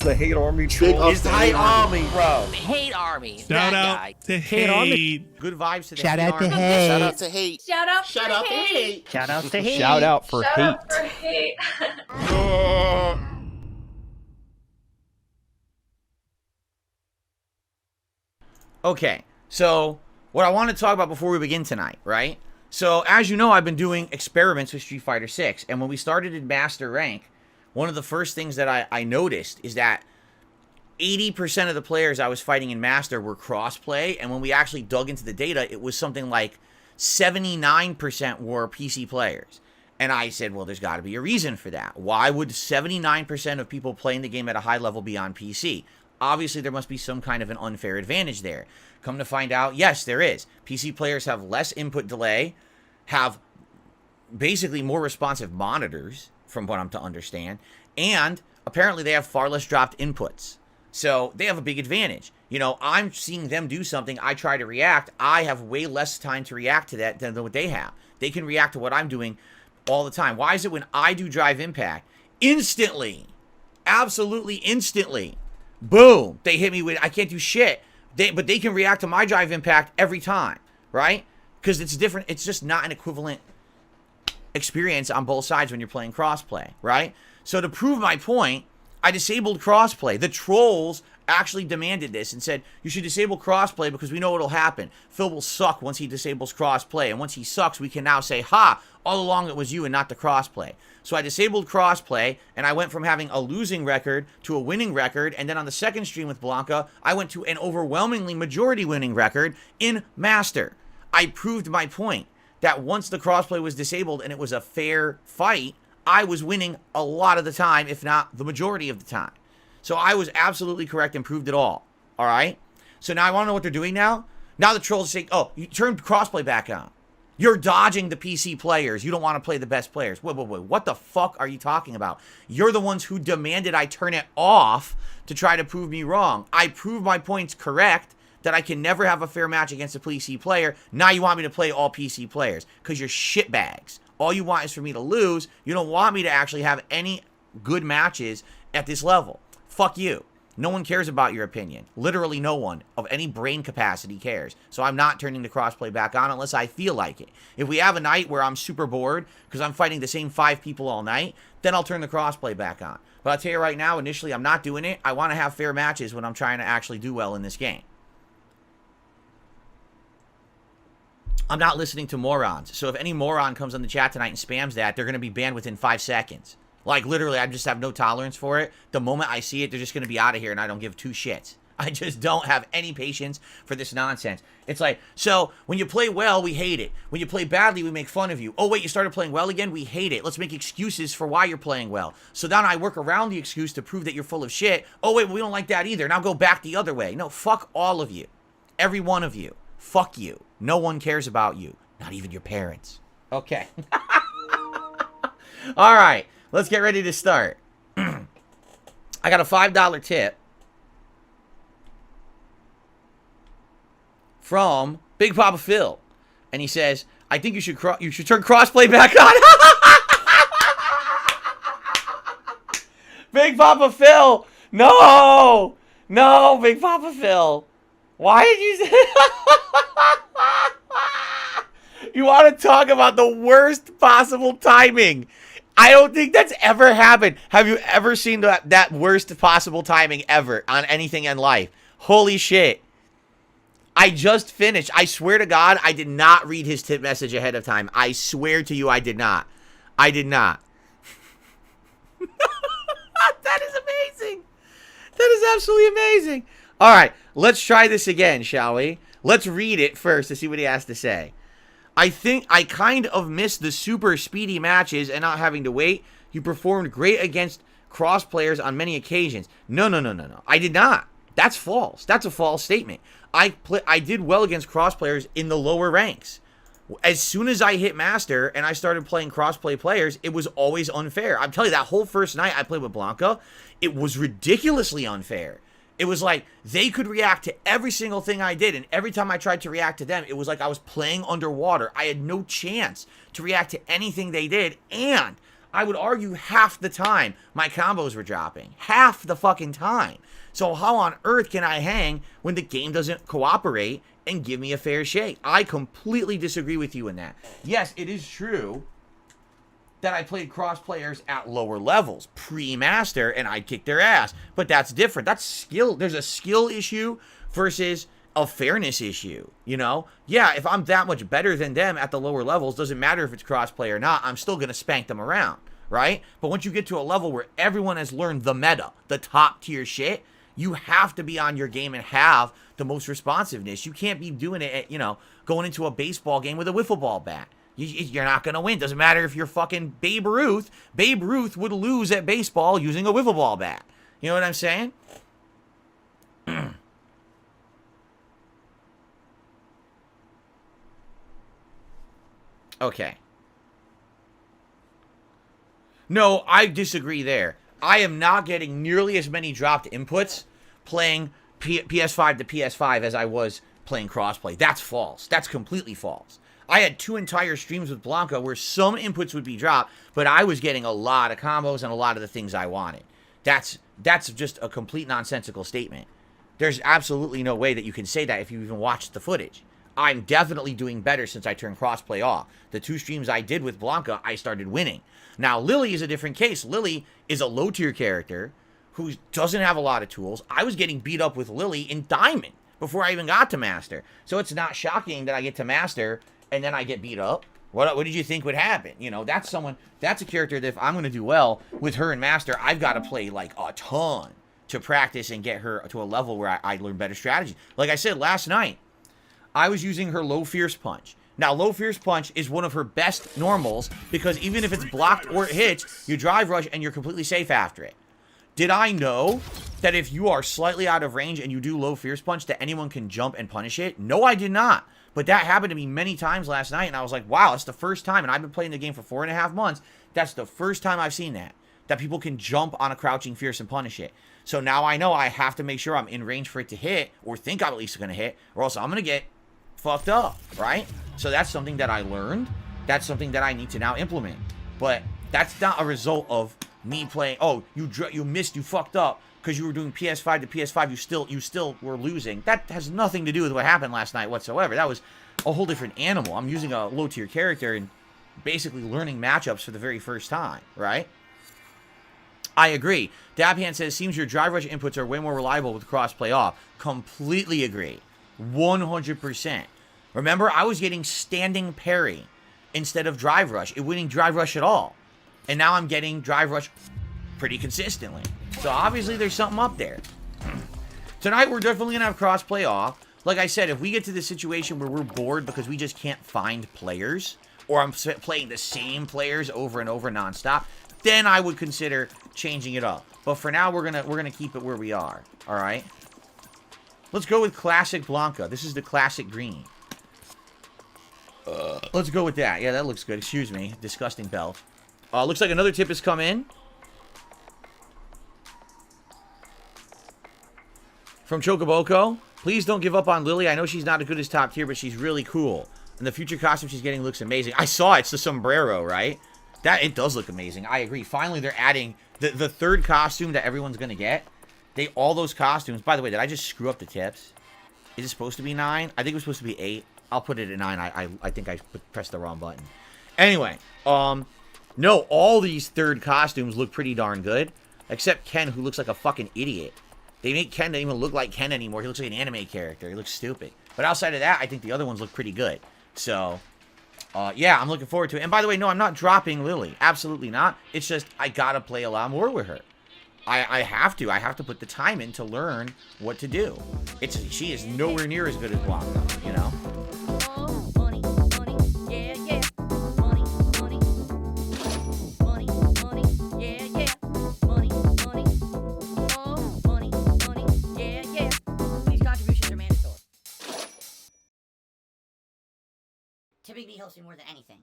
the hate army troll. It's the hate army, bro. Hate army. Shout out to hate. Good vibes to the Shout hate out to army. hate. Shout out to hate. Shout out Shout for out to hate. hate. Shout out to hate. Shout out for Shout hate. out for hate. Okay, so what I want to talk about before we begin tonight, right? So as you know, I've been doing experiments with Street Fighter 6, and when we started in Master Rank, one of the first things that I noticed is that 80% of the players I was fighting in Master were crossplay, and when we actually dug into the data, it was something like 79% were PC players. And I said, well, there's got to be a reason for that. Why would 79% of people playing the game at a high level be on PC? Obviously, there must be some kind of an unfair advantage there. Come to find out, yes, there is. PC players have less input delay, have basically more responsive monitors, from what I'm to understand, and apparently they have far less dropped inputs. So they have a big advantage. You know, I'm seeing them do something, I try to react, I have way less time to react to that than what they have. They can react to what I'm doing all the time. Why is it when I do drive impact, instantly, absolutely instantly, boom, they hit me with, I can't do shit. But they can react to my drive impact every time, right? Because it's different. It's just not an equivalent experience on both sides when you're playing crossplay, right? So to prove my point, I disabled crossplay. The trolls actually demanded this and said, you should disable crossplay because we know what'll happen. Phil will suck once he disables crossplay. And once he sucks, we can now say, ha, all along it was you and not the crossplay. So I disabled crossplay, and I went from having a losing record to a winning record. And then on the second stream with Blanca, I went to an overwhelmingly majority winning record in Master. I proved my point that once the crossplay was disabled and it was a fair fight, I was winning a lot of the time, if not the majority of the time. So I was absolutely correct and proved it all right? So now I want to know what they're doing now. Now the trolls say, oh, you turned crossplay back on. You're dodging the PC players. You don't want to play the best players. Wait. What the fuck are you talking about? You're the ones who demanded I turn it off to try to prove me wrong. I proved my points correct, that I can never have a fair match against a PC player. Now you want me to play all PC players because you're shitbags. All you want is for me to lose. You don't want me to actually have any good matches at this level. Fuck you. No one cares about your opinion. Literally no one of any brain capacity cares. So I'm not turning the crossplay back on unless I feel like it. If we have a night where I'm super bored because I'm fighting the same 5 people all night, then I'll turn the crossplay back on. But I'll tell you right now, initially I'm not doing it. I want to have fair matches when I'm trying to actually do well in this game. I'm not listening to morons. So if any moron comes on the chat tonight and spams that, they're going to be banned within 5 seconds. Like, literally, I just have no tolerance for it. The moment I see it, they're just going to be out of here, and I don't give 2 shits. I just don't have any patience for this nonsense. It's like, so, when you play well, we hate it. When you play badly, we make fun of you. Oh, wait, you started playing well again? We hate it. Let's make excuses for why you're playing well. So then I work around the excuse to prove that you're full of shit. Oh, wait, we don't like that either. Now go back the other way. No, fuck all of you. Every one of you. Fuck you. No one cares about you. Not even your parents. Okay. All right. Let's get ready to start. I got a $5 tip from Big Papa Phil. And he says, I think you should turn crossplay back on. Big Papa Phil. No. No, Big Papa Phil. Why did you say You want to talk about the worst possible timing? I don't think that's ever happened. Have you ever seen that worst possible timing ever on anything in life? Holy shit. I just finished. I swear to God, I did not read his tip message ahead of time. I swear to you, I did not. I did not. That is amazing. That is absolutely amazing. All right, let's try this again, shall we? Let's read it first to see what he has to say. I think I kind of missed the super speedy matches and not having to wait. You performed great against cross players on many occasions. No. I did not. That's false. That's a false statement. I did well against cross players in the lower ranks. As soon as I hit Master and I started playing crossplay players, it was always unfair. I'm telling you, that whole first night I played with Blanca, it was ridiculously unfair. It was like they could react to every single thing I did, and every time I tried to react to them, it was like I was playing underwater. I had no chance to react to anything they did, and I would argue half the time my combos were dropping. Half the fucking time. So how on earth can I hang when the game doesn't cooperate and give me a fair shake? I completely disagree with you in that. Yes, it is true that I played cross players at lower levels, pre-master, and I'd kick their ass. But that's different. That's skill. There's a skill issue versus a fairness issue, you know? Yeah, if I'm that much better than them at the lower levels, doesn't matter if it's crossplay or not, I'm still going to spank them around, right? But once you get to a level where everyone has learned the meta, the top tier shit, you have to be on your game and have the most responsiveness. You can't be doing it at, you know, going into a baseball game with a wiffle ball bat. You're not going to win. Doesn't matter if you're fucking Babe Ruth. Babe Ruth would lose at baseball using a wiffle ball bat. You know what I'm saying? Okay. No, I disagree there. I am not getting nearly as many dropped inputs playing PS5 to PS5 as I was playing crossplay. That's false. That's completely false. I had 2 entire streams with Blanca where some inputs would be dropped, but I was getting a lot of combos and a lot of the things I wanted. That's just a complete nonsensical statement. There's absolutely no way that you can say that if you even watched the footage. I'm definitely doing better since I turned crossplay off. The 2 streams I did with Blanca, I started winning. Now, Lily is a different case. Lily is a low-tier character who doesn't have a lot of tools. I was getting beat up with Lily in Diamond before I even got to Master. So it's not shocking that I get to Master and then I get beat up. What did you think would happen? You know, that's a character that if I'm going to do well with her in Master, I've got to play like a ton to practice and get her to a level where I learn better strategy. Like I said last night, I was using her low fierce punch. Now, low fierce punch is one of her best normals because even if it's blocked or it hits, you drive rush and you're completely safe after it. Did I know that if you are slightly out of range and you do low fierce punch that anyone can jump and punish it? No, I did not. But that happened to me many times last night and I was like, wow, it's the first time, and I've been playing the game for 4.5 months. That's the first time I've seen that people can jump on a crouching fierce and punish it. So now I know I have to make sure I'm in range for it to hit, or think I'm at least going to hit, or else I'm going to get fucked up, right? So that's something that I learned. That's something that I need to now implement. But that's not a result of me playing, oh, you missed, you fucked up because you were doing PS5 to PS5, you still were losing. That has nothing to do with what happened last night whatsoever. That was a whole different animal. I'm using a low tier character and basically learning matchups for the very first time, right? I agree. Dabhand says, seems your drive rush inputs are way more reliable with crossplay off. Completely agree. 100%. Remember, I was getting standing parry instead of drive rush. It wouldn't drive rush at all. And now I'm getting drive rush pretty consistently. So obviously there's something up there. Tonight we're definitely going to have crossplay off. Like I said, if we get to the situation where we're bored because we just can't find players, or I'm playing the same players over and over nonstop, then I would consider changing it up. But for now, we're gonna keep it where we are. All right. Let's go with classic Blanca. This is the classic green. Let's go with that. Yeah, that looks good. Excuse me. Disgusting belt. Looks like another tip has come in from Chocoboko. Please don't give up on Lily. I know she's not as good as top tier, but she's really cool. And the future costume she's getting looks amazing. I saw it. It's the sombrero, right? It does look amazing. I agree. Finally, they're adding the third costume that everyone's going to get. All those costumes. By the way, did I just screw up the tips? Is it supposed to be 9? I think it was supposed to be 8. I'll put it at 9. I think I pressed the wrong button. Anyway, no, all these third costumes look pretty darn good. Except Ken, who looks like a fucking idiot. They make Ken not even look like Ken anymore. He looks like an anime character. He looks stupid. But outside of that, I think the other ones look pretty good. So, yeah, I'm looking forward to it. And by the way, no, I'm not dropping Lily. Absolutely not. It's just I gotta play a lot more with her. I have to. I have to put the time in to learn what to do. She is nowhere near as good as Blanca, you know? Tipping me helps me more than anything.